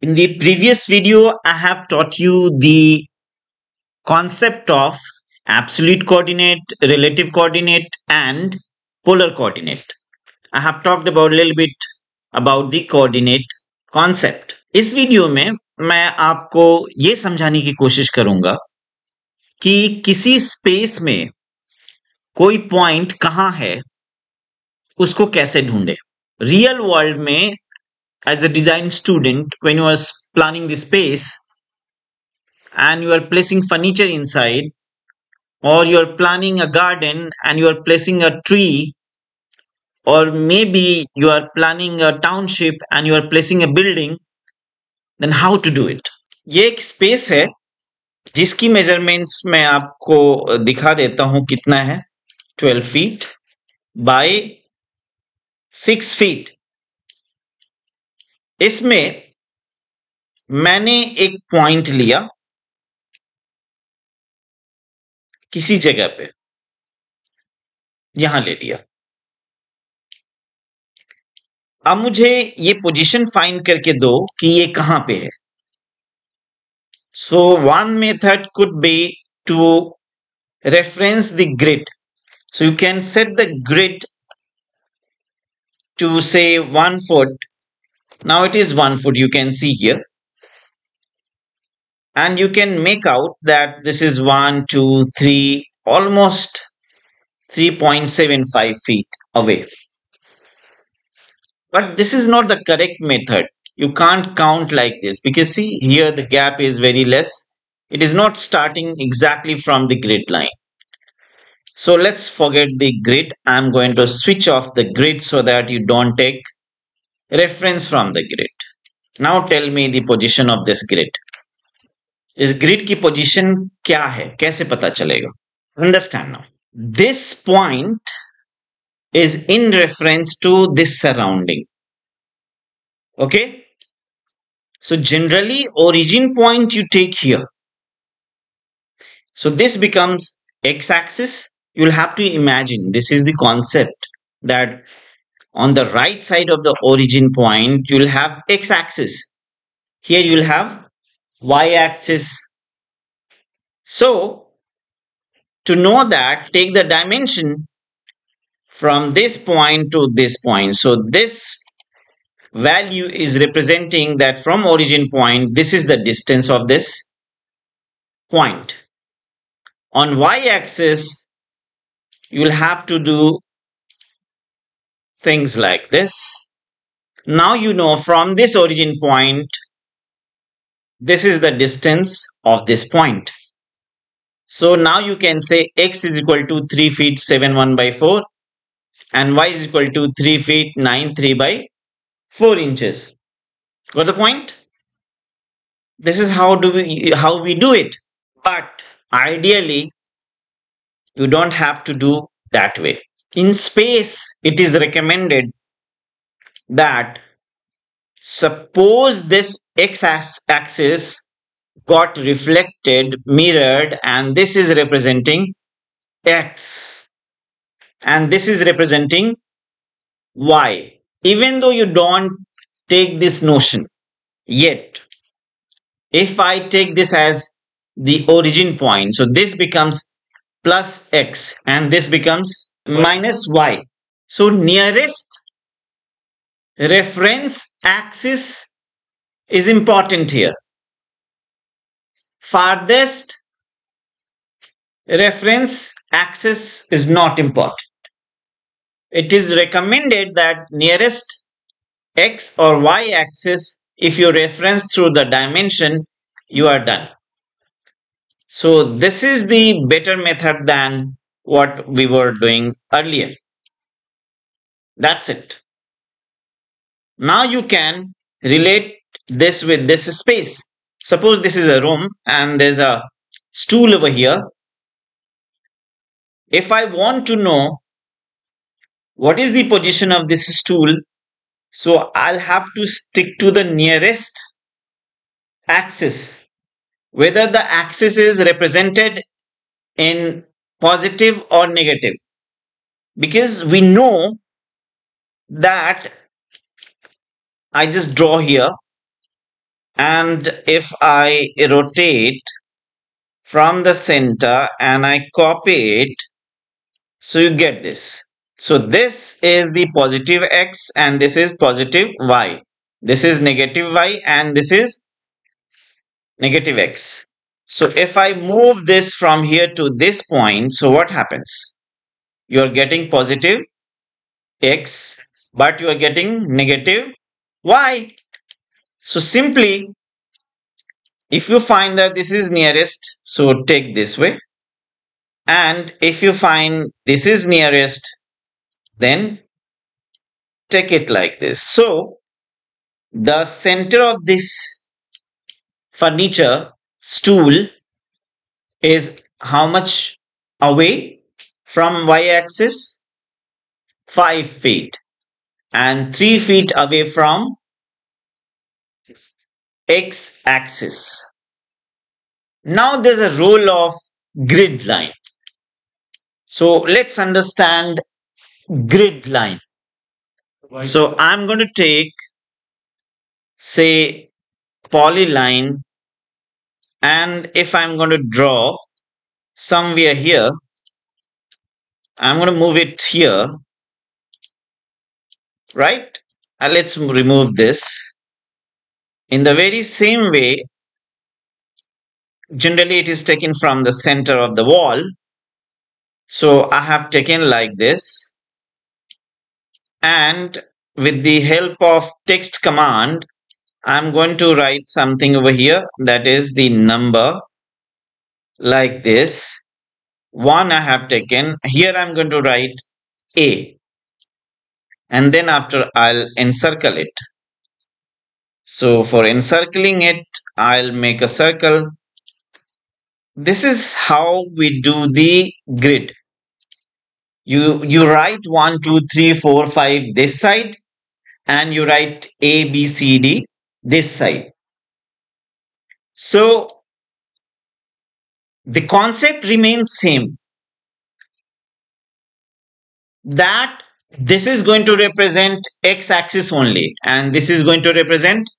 In the previous video, I have taught you the concept of absolute coordinate, relative coordinate, and polar coordinate. I have talked about a little bit about the coordinate concept. इस video में मैं आपको ये समझाने की कोशिश करूंगा कि किसी स्पेस में कोई पॉइंट कहां है, उसको कैसे ढूंढे. रियल वर्ल्ड में as a design student, when you are planning the space and you are placing furniture inside, or you are planning a garden and you are placing a tree, or maybe you are planning a township and you are placing a building, then how to do it? ये एक space है जिसकी measurements मैं आपको दिखा देता हूं कितना है. 12 feet by 6 feet. इसमें मैंने एक पॉइंट लिया किसी जगह पे, यहां ले लिया. अब मुझे ये पोजीशन फाइंड करके दो कि ये कहां पे है. So one method could be to reference the grid. So you can set the grid to say 1 foot. Now it is 1 foot, you can see here, and you can make out that this is 1, 2, 3, almost 3.75 feet away. But this is not the correct method. You can't count like this because see here the gap is very less. It is not starting exactly from the grid line. So let's forget the grid. I'm going to switch off the grid so that you don't take reference from the grid. Now tell me the position of this grid. इस grid की position क्या है, कैसे पता चलेगा? Understand now. This point is in reference to this surrounding. Okay? So generally origin point you take here. So this becomes x-axis. You'll have to imagine this is the concept that on the right side of the origin point, you'll have x-axis. Here you'll have y-axis. So, to know that, take the dimension from this point to this point. So, this value is representing that from origin point, this is the distance of this point. On y-axis, you'll have to do things like this. Now you know from this origin point, this is the distance of this point. So now you can say x is equal to 3 feet 7 by 4 and y is equal to 3 feet 9 3 by 4 inches. Got the point? This is how we do it. But ideally, you don't have to do that way. In space, it is recommended that suppose this x-axis got reflected, mirrored, and this is representing x and this is representing y. Even though you don't take this notion yet, if I take this as the origin point, so this becomes plus x and this becomes minus y. So nearest reference axis is important here. Farthest reference axis is not important. It is recommended that nearest x or y axis, if you reference through the dimension, you are done. So this is the better method than what we were doing earlier. That's it. Now you can relate this with this space. Suppose this is a room and there's a stool over here. If I want to know what is the position of this stool, so I'll have to stick to the nearest axis. Whether the axis is represented in positive or negative. Because we know that I just draw here And if I rotate from the center and I copy it, so you get this. So this is the positive x and this is positive y. This is negative y and this is negative x. So if I move this from here to this point, so what happens? You are getting positive x, but you are getting negative y. So simply, if you find that this is nearest, so take this way. And if you find this is nearest, then take it like this. So the center of this furniture stool is how much away from y-axis? 5 feet, and 3 feet away from x-axis. Now there's a role of grid line. So let's understand grid line. So I'm going to take, say, polyline, and if I'm going to draw somewhere here, I'm going to move it here, right? And let's remove this. In the very same way, generally it is taken from the center of the wall. So I have taken like this, and with the help of text command, I'm going to write something over here, that is the number, like this. 1 I have taken. Here I'm going to write A, and then after I'll encircle it. So for encircling it, I'll make a circle. This is how we do the grid. You write 1, 2, 3, 4, 5 this side, and you write A, B, C, D this side. So the concept remains same, that this is going to represent x-axis only and this is going to represent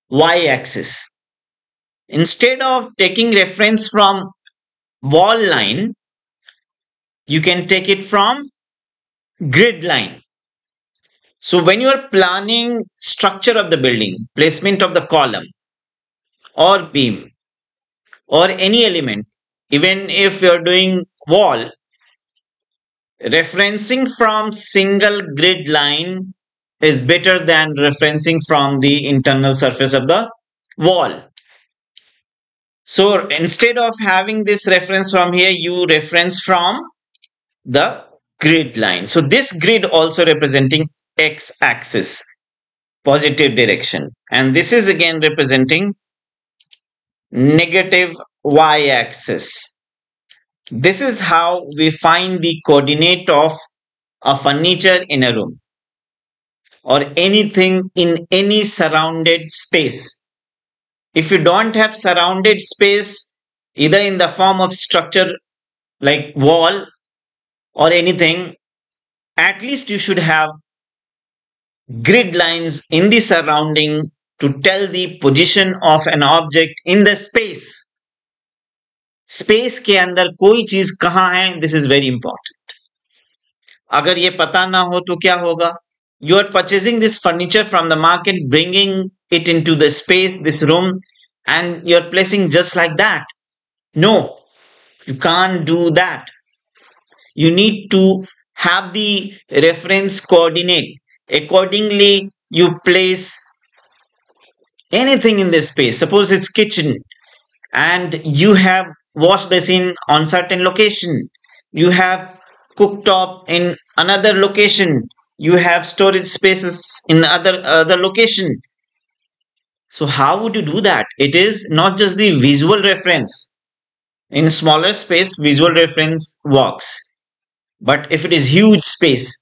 y-axis. Instead of taking reference from wall line, you can take it from grid line. So when you are planning structure of the building, placement of the column or beam or any element, even if you are doing wall, referencing from single grid line is better than referencing from the internal surface of the wall. So instead of having this reference from here, you reference from the grid line. So this grid also representing x-axis, positive direction, and this is again representing negative y-axis. This is how we find the coordinate of a furniture in a room or anything in any surrounded space. If you don't have surrounded space, either in the form of structure like wall or anything, at least you should have grid lines in the surrounding to tell the position of an object in the space. Space के अंदर कोई चीज कहां है, this is very important. अगर ये पता ना हो तो क्या होगा? You are purchasing this furniture from the market, bringing it into the space, this room, and you're placing just like that. No, you can't do that. You need to have the reference coordinate. Accordingly, you place anything in this space. Suppose it's kitchen and you have wash basin on certain location. You have cooktop in another location. You have storage spaces in other location. So how would you do that? It is not just the visual reference. In smaller space, visual reference works. But if it is huge space,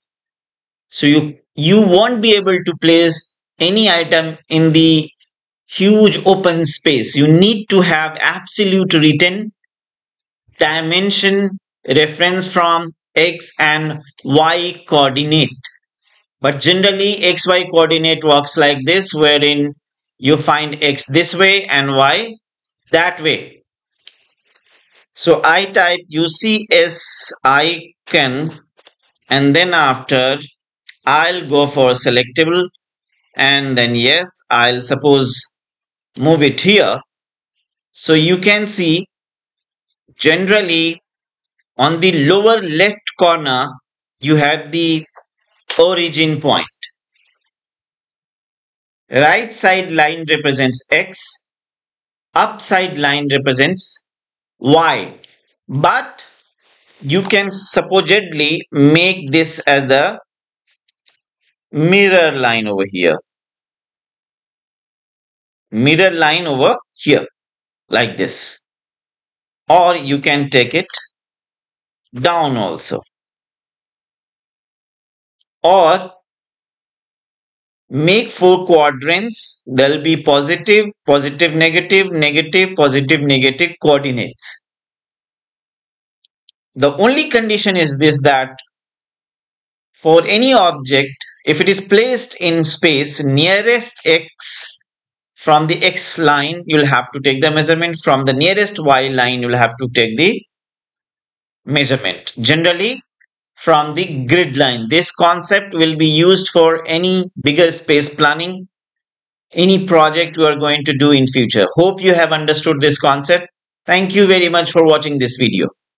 so you won't be able to place any item in the huge open space. You need to have absolute written dimension reference from x and y coordinate. But generally xy coordinate works like this, wherein You find X this way and Y that way. So I type UCS icon, and then after I'll go for selectable, and then yes, I'll suppose move it here. So you can see generally on the lower left corner you have the origin point. Right side line represents X, upside line represents Y. But you can supposedly make this as the mirror line over here. Mirror line over here, like this. Or you can take it down also. Or make 4 quadrants. There'll be positive, positive, negative, negative, positive, negative coordinates. The only condition is this, that for any object, if it is placed in space nearest X, from the X line, you'll have to take the measurement. From the nearest Y line, you'll have to take the measurement. Generally, from the grid line. This concept will be used for any bigger space planning, any project you are going to do in future. Hope you have understood this concept. Thank you very much for watching this video.